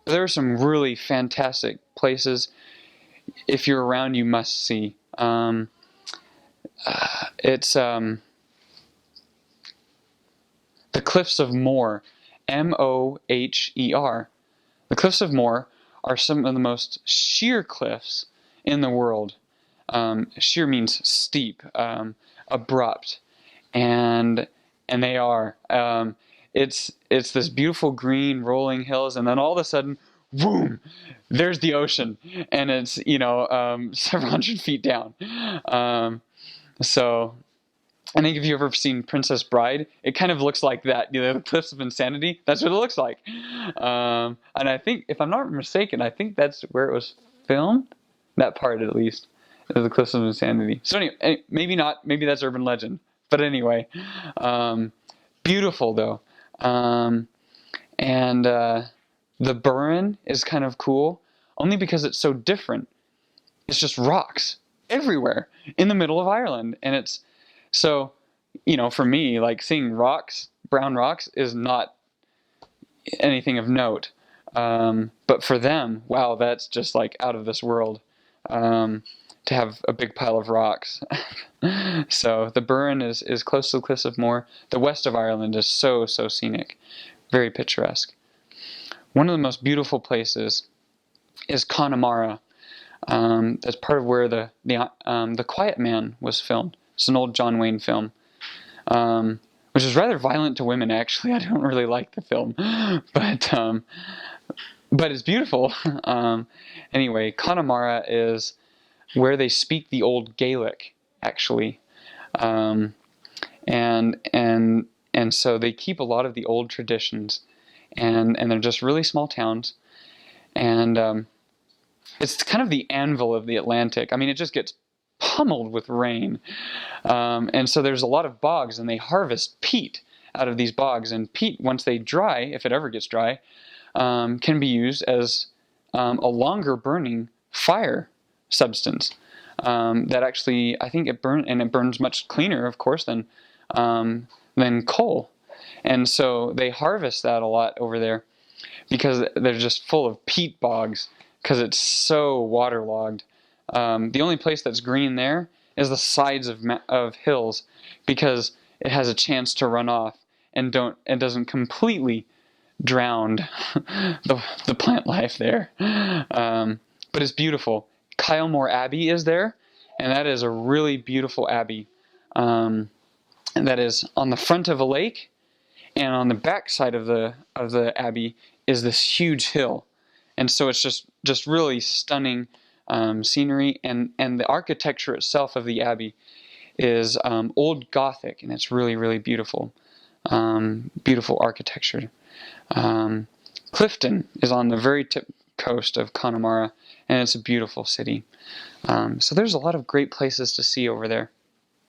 There are some really fantastic places. If you're around, you must see. It's the Cliffs of Moher, Moher. The Cliffs of Moher are some of the most sheer cliffs in the world. Sheer means steep, abrupt, and they are. It's this beautiful green rolling hills, and then all of a sudden, boom! There's the ocean, and it's several hundred feet down. So I think if you've ever seen Princess Bride, it kind of looks like that. The Cliffs of Insanity. That's what it looks like. And I think, if I'm not mistaken, I think that's where it was filmed. That part, at least, of the Cliffs of Insanity. So anyway, maybe not. Maybe that's urban legend. But anyway, beautiful though. And the Burren is kind of cool, only because it's so different. It's just rocks everywhere in the middle of Ireland, and it's so, for me, like seeing rocks, brown rocks, is not anything of note. But for them, wow, that's just like out of this world, to have a big pile of rocks. So the Burren is close to the Cliffs of Moher. The west of Ireland is so scenic, very picturesque. One of the most beautiful places is Kanamara. That's part of where the Quiet Man was filmed. It's an old John Wayne film, which is rather violent to women. Actually, I don't really like the film, but it's beautiful. Anyway, Connemara is where they speak the old Gaelic, actually, and so they keep a lot of the old traditions, and they're just really small towns, and it's kind of the anvil of the Atlantic. I mean, it just gets pummeled with rain. And so there's a lot of bogs, and they harvest peat out of these bogs. And peat, once they dry, if it ever gets dry, can be used as a longer burning fire substance. That actually, I think it burns much cleaner, of course, than coal. And so they harvest that a lot over there because they're just full of peat bogs, because it's so waterlogged. The only place that's green there is the sides of hills, because it has a chance to run off and doesn't completely drown the plant life there. But it's beautiful. Kylemore Abbey is there, and that is a really beautiful abbey. And that is on the front of a lake, and on the back side of the abbey is this huge hill. And so it's just really stunning scenery, and the architecture itself of the abbey is old Gothic, and it's really beautiful, beautiful architecture. Clifton is on the very tip coast of Connemara, and it's a beautiful city. So there's a lot of great places to see over there.